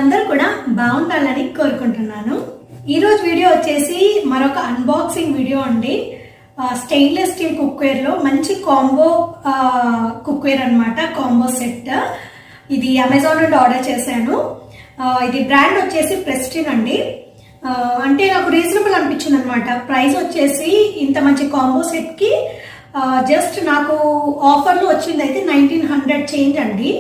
మీరందరూ కూడా బాగుండాలని కోరుకుంటున్నాను. ఈ రోజు వీడియో వచ్చేసి మరొక అన్బాక్సింగ్ వీడియో అండి. స్టెయిన్లెస్ స్టీల్ కుక్వేర్ లో మంచి కాంబో కుక్వేర్ అన్నమాట, కాంబో సెట్. ఇది అమెజాన్ నుండి ఆర్డర్ చేశాను. ఇది బ్రాండ్ వచ్చేసి ప్రెస్టీన్ అండి. అంటే నాకు రీజనబుల్ అనిపించింది అనమాట. ప్రైస్ వచ్చేసి ఇంత మంచి కాంబో సెట్ కి జస్ట్ నాకు ఆఫర్లో వచ్చింది అయితే 1900 చేంజ్ అండి.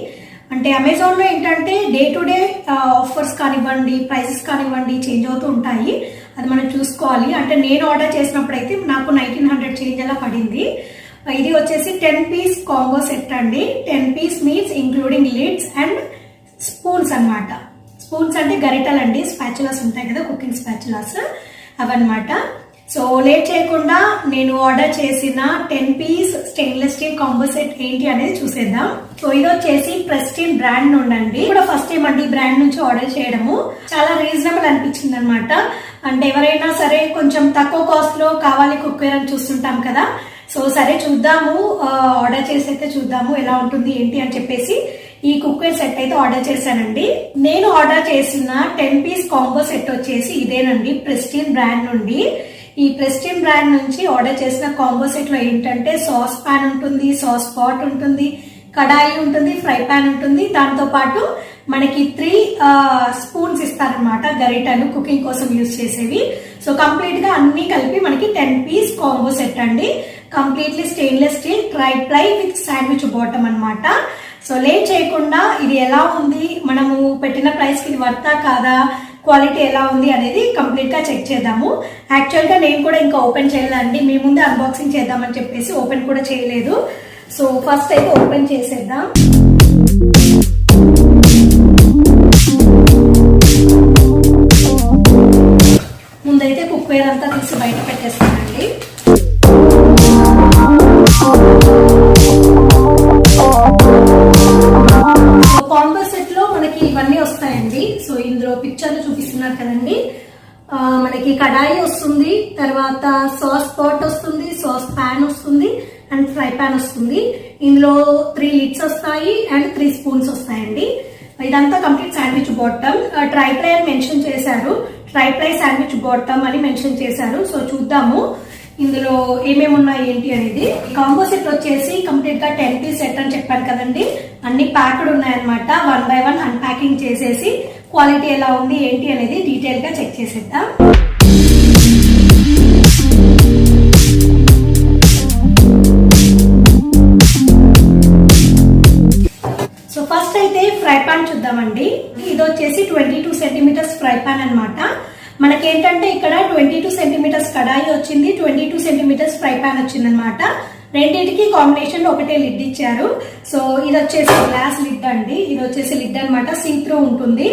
అంటే అమెజాన్ లో ఏంటంటే డే టు డే ఆఫర్స్ కానివ్వండి, ప్రైసెస్ కానివ్వండి చేంజ్ అవుతూ ఉంటాయి. అది మనం చూసుకోవాలి. అంటే నేను ఆర్డర్ చేసినప్పుడు అయితే నాకు 1900 చేంజ్ అలా పడింది. ఇది వచ్చేసి 10 పీస్ కాంబో సెట్ అండి. 10 piece means including lids and spoons అన్నమాట. స్పూన్స్ అంటే గరిటెలు అండి, స్పాచులాస్ ఉంటాయి కదా, కుకింగ్ స్పాచులాస్ అవన్నమాట. సో లేట్ చేయకుండా నేను ఆర్డర్ చేసిన 10 piece stainless steel combo set ఏంటి అనేది చూసేద్దాం. సో ఇది వచ్చేసి ప్రెస్టీన్ బ్రాండ్ నుండి కూడా ఫస్ట్ టైం అండి బ్రాండ్ నుంచి ఆర్డర్ చేయడము. చాలా రీజనబుల్ అనిపించింది అనమాట. అంటే ఎవరైనా సరే కొంచెం తక్కువ కాస్ట్ లో కావాలి కుక్వేర్ అని చూస్తుంటాం కదా. సో సరే చూద్దాము, ఆర్డర్ చేసి అయితే చూద్దాము ఎలా ఉంటుంది ఏంటి అని చెప్పేసి ఈ కుక్వేర్ సెట్ అయితే ఆర్డర్ చేశానండి. నేను ఆర్డర్ చేసిన 10 పీస్ కాంబో సెట్ వచ్చేసి ఇదేనండి, ప్రెస్టీన్ బ్రాండ్ నుండి. ఈ ప్రెస్టీన్ బ్రాండ్ నుంచి ఆర్డర్ చేసిన కాంబో సెట్ లో ఏంటంటే సాస్ పాన్ ఉంటుంది, సాస్ పాట్ ఉంటుంది, కడాయి ఉంటుంది, ఫ్రై పాన్ ఉంటుంది. దాంతో పాటు మనకి 3 స్పూన్స్ ఇస్తారనమాట, గరిటెలు కుకింగ్ కోసం యూజ్ చేసేవి. సో కంప్లీట్ గా అన్ని కలిపి మనకి 10 పీస్ కాంబో సెట్ అండి. Completely stainless steel tri ply with sandwich bottom అన్నమాట. సో లేట్ చేయకుండా ఇది ఎలా ఉంది, మనము పెట్టిన ప్రైస్ కి ఇది వర్తా కాదా, క్వాలిటీ ఎలా ఉంది అనేది కంప్లీట్ గా చెక్ చేద్దాము. యాక్చువల్ గా నేను కూడా ఇంకా ఓపెన్ చేయలేదండి, మీ ముందే అన్బాక్సింగ్ చేద్దామని చెప్పేసి ఓపెన్ కూడా చేయలేదు. సో ఫస్ట్ అయితే ఓపెన్ చేసేద్దాం. ముందైతే కుక్వేర్ అంతా తీసి బయట పెట్టేస్తానండి. కాంబో సెట్ లో మనకి ఇవన్నీ వస్తాయండి. సో ఇందులో పిక్చర్లు చూపిస్తున్నారు కదండి. మనకి కడాయి వస్తుంది, తర్వాత సాస్ పాట్ వస్తుంది, సాస్ పాన్ వస్తుంది అండ్ ఫ్రై పాన్ వస్తుంది. ఇందులో 3 లిడ్స్ వస్తాయి అండ్ 3 స్పూన్స్ వస్తాయండి. ఇదంతా complete sandwich bottom. Tri ply అని మెన్షన్ చేశారు, ట్రై ప్లై శాండ్విచ్ బాటమ్ అని మెన్షన్ చేశారు. సో చూద్దాము ఇందులో ఏమేమి ఉన్నాయి ఏంటి అనేది. కాంబో సెట్ వచ్చేసి కంప్లీట్ గా 10 పీస్ సెట్ అని చెప్పాను కదండి. అన్ని ప్యాక్డ్ ఉన్నాయన్నమాట. 1 బై 1 అన్ప్యాకింగ్ చేసేసి క్వాలిటీ ఎలా ఉంది ఏంటి అనేది డీటెయిల్ గా చెక్ చేసేద్దాం. సో ఫస్ట్ అయితే ఫ్రై పాన్ చూద్దామండి. ఇది వచ్చేసి 22 సెంటీమీటర్స్ ఫ్రై పాన్ అనమాట. మనకేంటంటే ఇక్కడ 22 సెంటీమీటర్స్ కడాయి వచ్చింది, 22 సెంటీమీటర్స్ ఫ్రై పాన్ వచ్చింది అనమాట. రెండింటికి కాంబినేషన్ ఒకటే లిడ్ ఇచ్చారు. సో ఇది వచ్చేసి గ్లాస్ లిడ్ అండి. ఇది వచ్చేసి లిడ్ అనమాట, సీ త్రూ ఉంటుంది.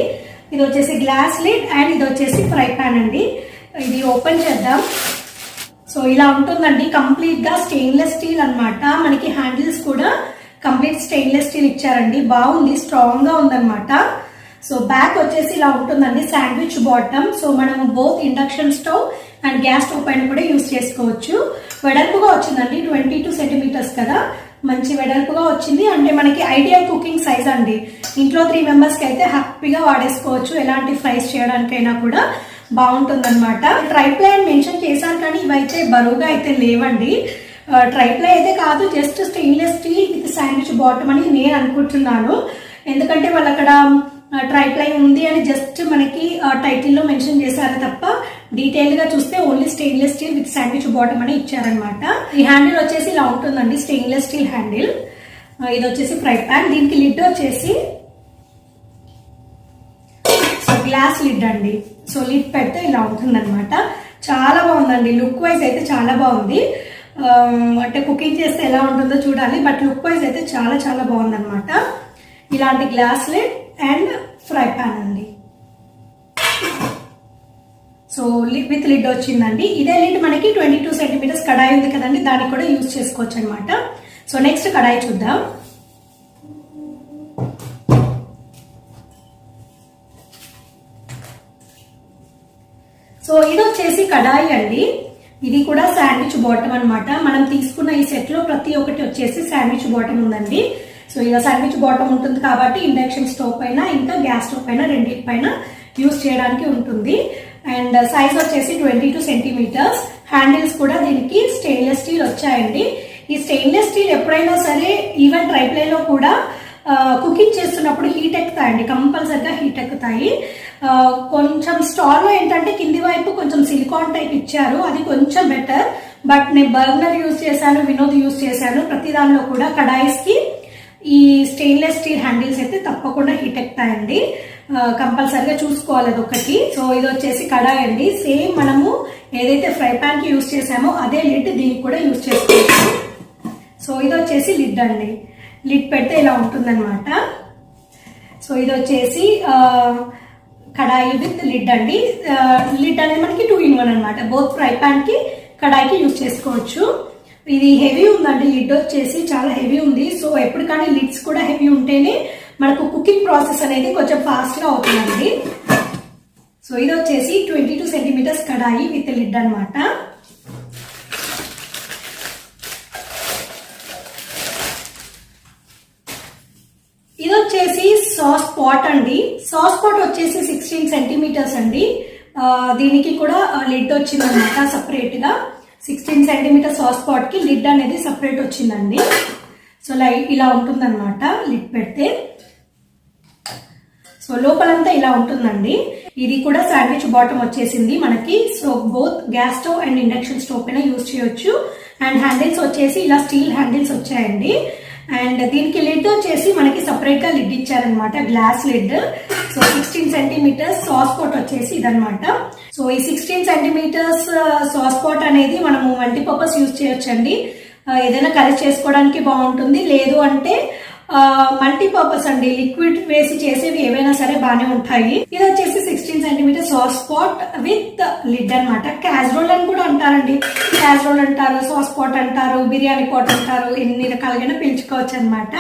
ఇది వచ్చేసి గ్లాస్ లిడ్ అండ్ ఇది వచ్చేసి ఫ్రై పాన్ అండి. ఇది ఓపెన్ చేద్దాం. సో ఇలా ఉంటుందండి. కంప్లీట్ గా స్టెయిన్లెస్ స్టీల్ అనమాట. మనకి హ్యాండిల్స్ కూడా కంప్లీట్ స్టెయిన్లెస్ స్టీల్ ఇచ్చారండి. బాగుంది, స్ట్రాంగ్ గా ఉందన్నమాట. సో బ్యాక్ వచ్చేసి ఇలా ఉంటుందండి, శాండ్విచ్ బాటమ్. సో మనము both induction stove and gas stove పైన కూడా యూజ్ చేసుకోవచ్చు. వెడల్పుగా వచ్చిందండి, 22 సెంటీమీటర్స్ కదా, మంచి వెడల్పుగా వచ్చింది. అంటే మనకి ఐడియల్ కుకింగ్ సైజ్ అండి. ఇంట్లో 3 మెంబర్స్ కి అయితే హ్యాపీగా వాడేసుకోవచ్చు. ఎలాంటి ఫ్రైస్ చేయడానికైనా కూడా బాగుంటుంది అనమాట. ట్రై ప్లై అని మెన్షన్ చేశారు కానీ ఇవైతే బరువుగా అయితే లేవండి. ట్రై ప్లై అయితే కాదు, just stainless steel with sandwich bottom అని నేను అనుకుంటున్నాను. ఎందుకంటే వాళ్ళు అక్కడ ట్రై ప్లై ఉంది అని జస్ట్ మనకి టైటిల్ లో మెన్షన్ చేశారు తప్ప డీటెయిల్ గా చూస్తే only stainless steel with sandwich bottom అని ఇచ్చారనమాట. ఈ హ్యాండిల్ వచ్చేసి ఇలా ఉంటుందండి, స్టెయిన్లెస్ స్టీల్ హ్యాండిల్. ఇది వచ్చేసి ఫ్రై పాన్. దీనికి లిడ్ వచ్చేసి గ్లాస్ లిడ్ అండి. సో లిడ్ పెడితే ఇలా ఉంటుందన్నమాట. చాలా బాగుందండి, లుక్ వైజ్ అయితే చాలా బాగుంది. అంటే కుకింగ్ చేస్తే ఎలా ఉంటుందో చూడాలి, బట్ లుక్ వైజ్ అయితే చాలా చాలా బాగుందన్నమాట. ఇలాంటి glass lid and fry pan అండి. సో విత్ లిడ్ వచ్చిందండి. ఇదే లిడ్ మనకి 22 సెంటీమీటర్స్ కడాయి ఉంది కదండి, దానికి కూడా యూజ్ చేసుకోవచ్చు అనమాట. సో నెక్స్ట్ కడాయి చూద్దాం. సో ఇది వచ్చేసి కడాయి అండి. ఇది కూడా శాండ్విచ్ బాటమ్ అన్నమాట. మనం తీసుకున్న ఈ సెట్ లో ప్రతి ఒక్కటి వచ్చేసి శాండ్విచ్ బాటమ్ ఉందండి. సో ఇలా శాండ్విచ్ బాటమ్ ఉంటుంది కాబట్టి ఇండక్షన్ స్టవ్ పైన ఇంకా గ్యాస్ స్టవ్ పైన రెండింటి పైన యూస్ చేయడానికి ఉంటుంది. అండ్ సైజ్ వచ్చేసి 22 సెంటీమీటర్స్. హ్యాండిల్స్ కూడా దీనికి స్టెయిన్లెస్ స్టీల్ వచ్చాయండి. ఈ స్టెయిన్లెస్ స్టీల్ ఎప్పుడైనా సరే ఈవెన్ ట్రైప్లేలో కూడా కుకింగ్ చేస్తున్నప్పుడు హీట్ ఎక్కుతాయండి, కంపల్సరిగా హీట్ ఎక్కుతాయి. కొంచెం స్టాల్లో ఏంటంటే కింది వైపు కొంచెం సిలికాన్ టైప్ ఇచ్చారు, అది కొంచెం బెటర్. బట్ నేను బర్నర్ యూజ్ చేశాను, వినోద్ యూజ్ చేశాను. ప్రతి దానిలో కూడా కడాయిస్ కి ఈ స్టెయిన్లెస్ స్టీల్ హ్యాండిల్స్ అయితే తప్పకుండా హీట్ ఎక్కుతాయండి, కంపల్సరిగా చూసుకోవాలి అదొకటి. సో ఇది వచ్చేసి కడాయి అండి. సేమ్ మనము ఏదైతే ఫ్రై పాన్ కి యూజ్ చేసామో అదే లిడ్ దీనికి కూడా యూజ్ చేసుకోవచ్చు. సో ఇది వచ్చేసి లిడ్ అండి. లిడ్ పెడితే ఇలా ఉంటుందన్నమాట. సో ఇది వచ్చేసి కడాయి విత్ లిడ్ అండి. లిడ్ అనేది మనకి 2 in 1 అనమాట. బోత్ ఫ్రై పాన్ కి కడాయికి యూజ్ చేసుకోవచ్చు. ఇది హెవీ ఉందండి, లిడ్ వచ్చేసి చాలా హెవీ ఉంది. సో ఎప్పుడు కానీ లిడ్స్ కూడా హెవీ ఉంటేనే మనకు కుకింగ్ ప్రాసెస్ అనేది కొంచెం ఫాస్ట్ గా అవుతుందండి. సో ఇది వచ్చేసి 22 సెంటీమీటర్స్ కడాయి విత్ లిడ్ అనమాట. ఇది వచ్చేసి సాస్ పాట్ అండి. సాస్ పాట్ వచ్చేసి 16 సెంటీమీటర్స్ అండి. దీనికి కూడా లిడ్ వచ్చింది అనమాట సపరేట్ గా. 16 సెంటీమీటర్ సాస్ పాట్ కి లిడ్ అనేది సపరేట్ వచ్చిందండి. సో ఇలా ఉంటుందన్నమాట లిడ్ పెడితే. సో లోపలంతా ఇలా ఉంటుందండి. ఇది కూడా శాండ్విచ్ బాటమ్ వచ్చేసింది మనకి. So both gas stove and induction stove పైన యూజ్ చేయొచ్చు. అండ్ హ్యాండిల్స్ వచ్చేసి ఇలా స్టీల్ హ్యాండిల్స్ వచ్చాయండి. అండ్ దీనికి లిడ్ వచ్చేసి మనకి సపరేట్ గా లిడ్ ఇచ్చారనమాట, glass lid. So 16 centimeters sauce pot వచ్చేసి ఇదనమాట. సో ఈ 16 సెంటీమీటర్స్ సాస్ పాట్ అనేది మనము మల్టీపర్పస్ యూజ్ చేయొచ్చండి. ఏదైనా కర్రీ చేసుకోవడానికి బాగుంటుంది, లేదు అంటే మల్టీపర్పస్ అండి, లిక్విడ్ వేసి చేసేవి ఏవైనా సరే బాగానే ఉంటాయి. ఇది వచ్చేసి 16 centimeter sauce pot with lid అనమాట. క్యాజరోల్ అని కూడా అంటారండి, క్యాజరోల్ అంటారు, సాస్ పాట్ అంటారు, బిర్యానీ పాట్ అంటారు, ఎన్ని రకాలుగా పిలుచుకోవచ్చు అనమాట.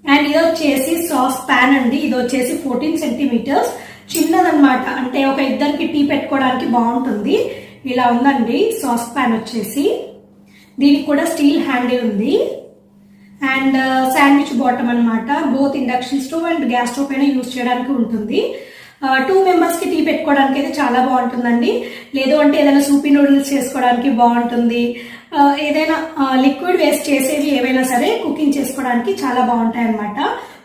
అండ్ ఇది వచ్చేసి సాస్ ప్యాన్ అండి. ఇది వచ్చేసి 14 సెంటీమీటర్స్, చిన్నదనమాట. అంటే ఒక ఇద్దరికి టీ పెట్టుకోవడానికి బాగుంటుంది. ఇలా ఉందండి సాస్ ప్యాన్ వచ్చేసి. దీనికి కూడా స్టీల్ హ్యాండిల్ ఉంది. అండ్ శాండ్విచ్ బాటమ్ అనమాట. Both induction stove and gas stove పైన యూజ్ చేయడానికి ఉంటుంది. 2 members కి టీ పెట్టుకోవడానికి అయితే చాలా బాగుంటుందండి. లేదు అంటే ఏదైనా సూపీ నూడిల్స్ చేసుకోవడానికి బాగుంటుంది. ఏదైనా లిక్విడ్ వేస్ట్ చేసేవి ఏవైనా సరే కుకింగ్ చేసుకోవడానికి చాలా బాగుంటాయి అనమాట.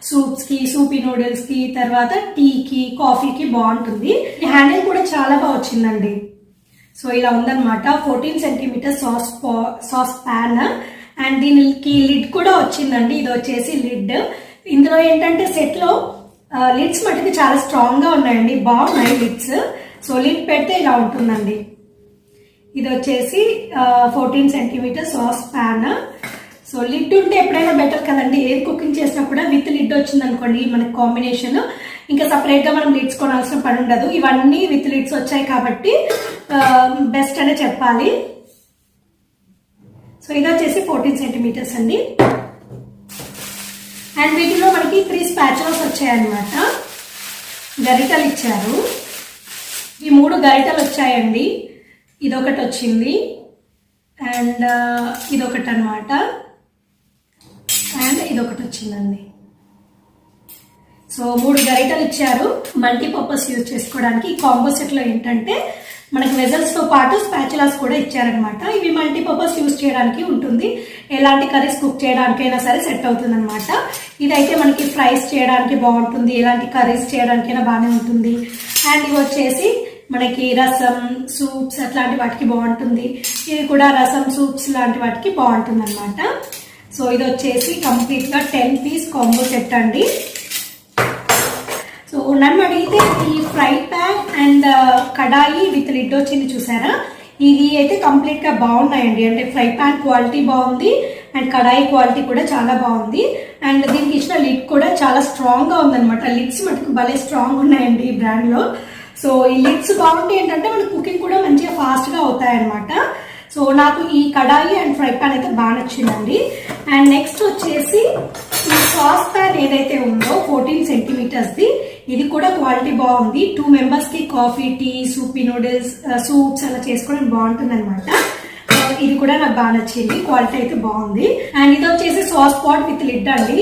సూప్స్ కి, సూపీ నూడిల్స్ కి, తర్వాత టీకి, కాఫీకి బాగుంటుంది. ఈ హ్యాండిల్ కూడా చాలా బాగా వచ్చిందండి. సో ఇలా ఉందన్నమాట. 14 సెంటీమీటర్ సాస్ ప్యాన్. అండ్ దీనికి లిడ్ కూడా వచ్చిందండి. ఇది వచ్చేసి లిడ్. ఇందులో ఏంటంటే సెట్ లో లిడ్స్ మటుకు చాలా స్ట్రాంగ్ గా ఉన్నాయండి, బాగున్నాయి లిడ్స్. సో లిడ్ పెడితే ఇలా ఉంటుందండి. ఇది వచ్చేసి 14 centimeter sauce pan. So lid ఉంటే ఎప్పుడైనా బెటర్ కదండి, ఏది కుకింగ్ చేసినా కూడా విత్ లిడ్ వచ్చింది అనుకోండి మనకి కాంబినేషన్, ఇంకా సపరేట్ గా మనం లిడ్స్ కొనాల్సిన పని ఉండదు. ఇవన్నీ విత్ లిడ్స్ వచ్చాయి కాబట్టి బెస్ట్ అనే చెప్పాలి. సో ఇది వచ్చేసి 14 సెంటీమీటర్స్ అండి. అండ్ వీటిలో మనకి 3 స్పాచులాస్ వచ్చాయన్నమాట. గరిటలు ఇచ్చారు. ఈ 3 గరిటలు వచ్చాయండి. ఇదొకటి వచ్చింది అండ్ ఇదొకటి అనమాట. అండ్ ఇదొకటి వచ్చిందండి. సో 3 గరిటలు ఇచ్చారు మల్టీపర్పస్ యూజ్ చేసుకోవడానికి. ఈ కాంబో సెట్ లో ఏంటంటే మనకి వెజల్స్ తో పాటు స్పాచులాస్ కూడా ఇచ్చారనమాట. ఇవి మల్టీపర్పస్ యూజ్ చేయడానికి ఉంటుంది. ఎలాంటి కర్రీస్ కుక్ చేయడానికైనా సరే సెట్ అవుతుంది అనమాట. ఇదైతే మనకి ఫ్రైస్ చేయడానికి బాగుంటుంది, ఎలాంటి కర్రీస్ చేయడానికైనా బాగానే ఉంటుంది. అండ్ ఇవి వచ్చేసి మనకి రసం, సూప్స్ అట్లాంటి వాటికి బాగుంటుంది. ఇది కూడా రసం, సూప్స్ లాంటి వాటికి బాగుంటుంది అనమాట. సో ఇది వచ్చేసి కంప్లీట్ గా 10 piece కాంబో సెట్ అండి. సో నన్ను అడిగితే ఈ fry pan and kadai with lid వచ్చింది చూసారా, ఇది అయితే కంప్లీట్ గా బాగున్నాయండి. అంటే ఫ్రై ప్యాన్ క్వాలిటీ బాగుంది అండ్ కడాయి క్వాలిటీ కూడా చాలా బాగుంది. అండ్ దీనికి ఇచ్చిన లిడ్ కూడా చాలా స్ట్రాంగ్ గా ఉందన్నమాట. లిడ్స్ మటుకు భలే స్ట్రాంగ్ ఉన్నాయండి ఈ బ్రాండ్ లో. సో ఈ లిడ్స్ బాగుంటే ఏంటంటే మన కుకింగ్ కూడా మంచిగా ఫాస్ట్ గా అవుతాయి అనమాట. సో నాకు ఈ కడాయి అండ్ ఫ్రై పాన్ అయితే బాగా నచ్చిందండి. అండ్ నెక్స్ట్ వచ్చేసి ఈ సాస్ ప్యాన్ ఏదైతే ఉందో 14 సెంటీమీటర్స్ ది, ఇది కూడా క్వాలిటీ బాగుంది. 2 members కి కాఫీ, టీ, సూపీ నూడిల్స్, సూప్స్ అలా చేసుకోవడం బాగుంటుంది అనమాట. ఇది కూడా నాకు బాగా నచ్చింది, క్వాలిటీ అయితే బాగుంది. అండ్ ఇది వచ్చేసి సాస్ పాట్ విత్ లిడ్ అండి,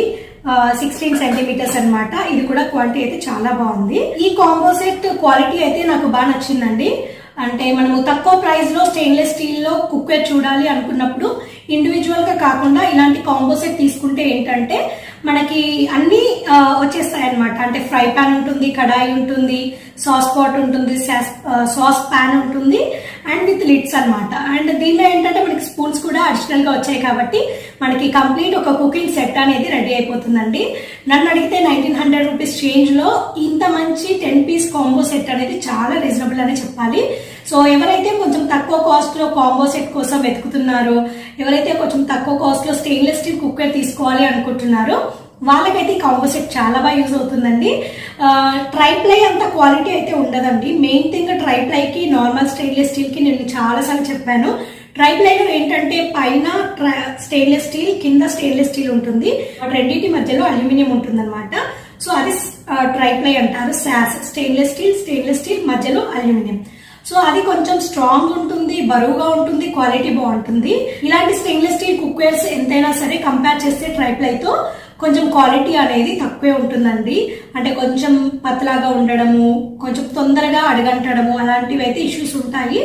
16 సెంటీమీటర్స్ అనమాట. ఇది కూడా క్వాలిటీ అయితే చాలా బాగుంది. ఈ కాంబో సెట్ క్వాలిటీ అయితే నాకు బాగా నచ్చిందండి. అంటే మనము తక్కువ ప్రైస్ లో స్టెయిన్లెస్ స్టీల్ లో కుక్వేర్ చూడాలి అనుకున్నప్పుడు ఇండివిజువల్ గా కాకుండా ఇలాంటి కాంబో సెట్ తీసుకుంటే ఏంటంటే మనకి అన్ని వచ్చేస్తాయి అనమాట. అంటే ఫ్రై పాన్ ఉంటుంది, కడాయి ఉంటుంది, సాస్ పాట్ ఉంటుంది, సాస్ పాన్ ఉంటుంది అండ్ విత్ లిడ్స్ అనమాట. అండ్ దీనిలో ఏంటంటే మనకి స్పూన్స్ కూడా అడిషనల్ గా వచ్చాయి కాబట్టి మనకి కంప్లీట్ ఒక కుకింగ్ సెట్ అనేది రెడీ అయిపోతుందండి. నన్ను అడిగితే 1900 రూపీస్ చేంజ్ లో ఇంత మంచి 10 పీస్ కాంబో సెట్ అనేది చాలా రీజనబుల్ అనే చెప్పాలి. సో ఎవరైతే కొంచెం తక్కువ కాస్ట్ లో కాంబో సెట్ కోసం వెతుకుతున్నారో, ఎవరైతే కొంచెం తక్కువ కాస్ట్ లో స్టెయిన్లెస్ స్టీల్ కుక్కర్ తీసుకోవాలి అనుకుంటున్నారో వాళ్ళకైతే ఈ కాంబో సెట్ చాలా బాగా యూజ్ అవుతుందండి. ట్రైప్లై అంత క్వాలిటీ అయితే ఉండదండి. మెయిన్ థింగ్ ట్రైప్లైకి నార్మల్ స్టెయిన్లెస్ స్టీల్ కి నేను చాలాసార్లు చెప్పాను. ట్రైప్లైలో ఏంటంటే పైన స్టెయిన్లెస్ స్టీల్, కింద స్టెయిన్లెస్ స్టీల్ ఉంటుంది, రెండింటి మధ్యలో అల్యూమినియం ఉంటుంది అనమాట. సో అది ట్రైప్లై అంటారు. సాస్ స్టెయిన్లెస్ స్టీల్ మధ్యలో అల్యూమినియం. సో అది కొంచెం స్ట్రాంగ్ ఉంటుంది, బరువుగా ఉంటుంది, క్వాలిటీ బాగుంటుంది. ఇలాంటి స్టెయిన్లెస్ స్టీల్ కుక్వేర్స్ ఎంతైనా సరే కంపేర్ చేస్తే ట్రైప్లైతో కొంచెం క్వాలిటీ అనేది తక్కువే ఉంటుందండి. అంటే కొంచెం పతలాగా ఉండడము, కొంచెం తొందరగా అడగంటడము అలాంటివి అయితే ఇష్యూస్ ఉంటాయి.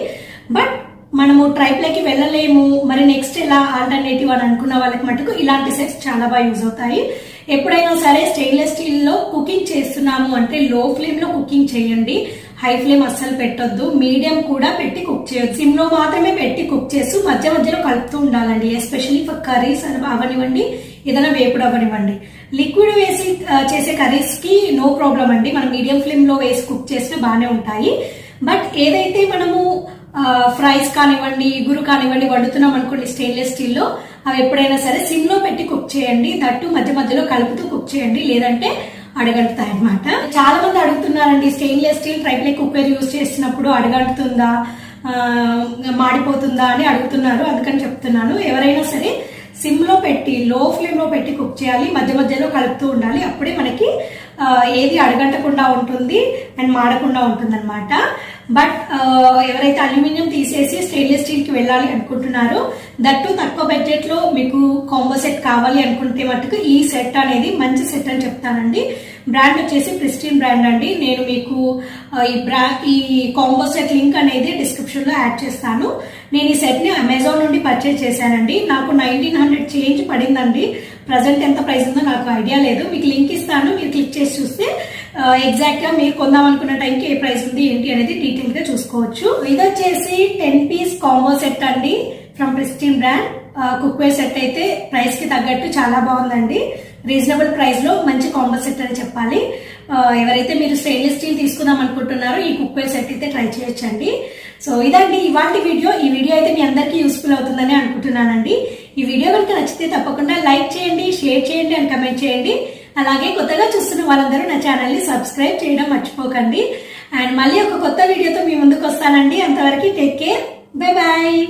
బట్ మనము ట్రైప్లైకి వెళ్ళలేము, మరి నెక్స్ట్ ఎలా ఆల్టర్నేటివ్ అని అనుకున్న వాళ్ళకి మటుకు ఇలాంటి సెట్స్ చాలా బాగా యూజ్ అవుతాయి. ఎప్పుడైనా సరే స్టెయిన్లెస్ స్టీల్ లో కుకింగ్ చేస్తున్నాము అంటే లో ఫ్లేమ్ లో కుకింగ్ చేయండి. హై ఫ్లేమ్ అస్సలు పెట్టొద్దు, మీడియం కూడా పెట్టి కుక్ చేయొద్దు. సిమ్ లో మాత్రమే పెట్టి కుక్ చేస్తూ మధ్య మధ్యలో కలుపుతూ ఉండాలండి. ఎస్పెషల్లీ ఫర్ కర్రీస్ అవనివ్వండి, ఏదైనా వేపుడు అవనివ్వండి. లిక్విడ్ వేసి చేసే కర్రీస్ కి నో ప్రాబ్లం అండి, మనం మీడియం ఫ్లేమ్ లో వేసి కుక్ చేస్తే బాగానే ఉంటాయి. బట్ ఏదైతే మనము ఫ్రైస్ కానివ్వండి, ఇగురు కానివ్వండి వండుతున్నాం అనుకోండి స్టెయిన్లెస్ స్టీల్ లో, అవి ఎప్పుడైనా సరే సిమ్ లో పెట్టి కుక్ చేయండి. దట్టు మధ్య మధ్యలో కలుపుతూ కుక్ చేయండి, లేదంటే అడగంటుతాయి అనమాట. చాలా మంది అడుగుతున్నారండి, stainless steel triply cooker use చేసినప్పుడు అడగంటుతుందా, మాడిపోతుందా అని అడుగుతున్నారు. అందుకని చెప్తున్నాను, ఎవరైనా సరే సిమ్ లో పెట్టి లో ఫ్లేమ్ లో పెట్టి కుక్ చేయాలి, మధ్య మధ్యలో కలుపుతూ ఉండాలి. అప్పుడే మనకి ఏది అడగంటకుండా ఉంటుంది అండ్ మాడకుండా ఉంటుంది అనమాట. బట్ ఎవరైతే అల్యూమినియం తీసేసి స్టెయిన్లెస్ స్టీల్ కి వెళ్ళాలి అనుకుంటున్నారో, దట్టు తక్కువ బడ్జెట్ లో మీకు కాంబో సెట్ కావాలి అనుకుంటే మటుకు ఈ సెట్ అనేది మంచి సెట్ అని చెప్తానండి. బ్రాండ్ వచ్చేసి ప్రిస్టీన్ బ్రాండ్ అండి. నేను మీకు ఈ కాంబో సెట్ లింక్ అనేది డిస్క్రిప్షన్ లో యాడ్ చేస్తాను. నేను ఈ సెట్ ని అమెజాన్ నుండి పర్చేజ్ చేశానండి. నాకు 1900 చేంజ్ పడిందండి. ప్రజెంట్ ఎంత ప్రైస్ ఉందో నాకు ఐడియా లేదు, మీకు లింక్ ఇస్తాను, మీరు క్లిక్ చేసి చూస్తే ఎగ్జాక్ట్ గా మీరు కొందాం అనుకున్న టైంకి ఏ ప్రైస్ ఉంది ఏంటి అనేది డీటెయిల్ గా చూసుకోవచ్చు. ఇది వచ్చేసి 10 పీస్ కాంబో సెట్ అండి from pristine brand. Cookware set అయితే ప్రైస్ కి తగ్గట్టు చాలా బాగుందండి. రీజనబుల్ ప్రైస్ లో మంచి కాంబో సెట్ అని చెప్పాలి. ఎవరైతే మీరు స్టెయిన్లెస్ స్టీల్ తీసుకుందాం అనుకుంటున్నారో ఈ కుక్వేర్ సెట్ అయితే ట్రై చేయొచ్చండి. సో ఇదండి ఇవాంటి వీడియో. ఈ వీడియో అయితే మీ అందరికీ యూస్ఫుల్ అవుతుందని అనుకుంటున్నానండి. ఈ వీడియో కనుక నచ్చితే తప్పకుండా లైక్ చేయండి, షేర్ చేయండి అండ్ కమెంట్ చేయండి. అలాగే కొత్తగా చూస్తున్న వాళ్ళందరూ నా ఛానల్ ని సబ్స్క్రైబ్ చేయడం మర్చిపోకండి. అండ్ మళ్ళీ ఒక కొత్త వీడియోతో మీ ముందుకు వస్తానండి. అంతవరకు టేక్ కేర్, బై బాయ్.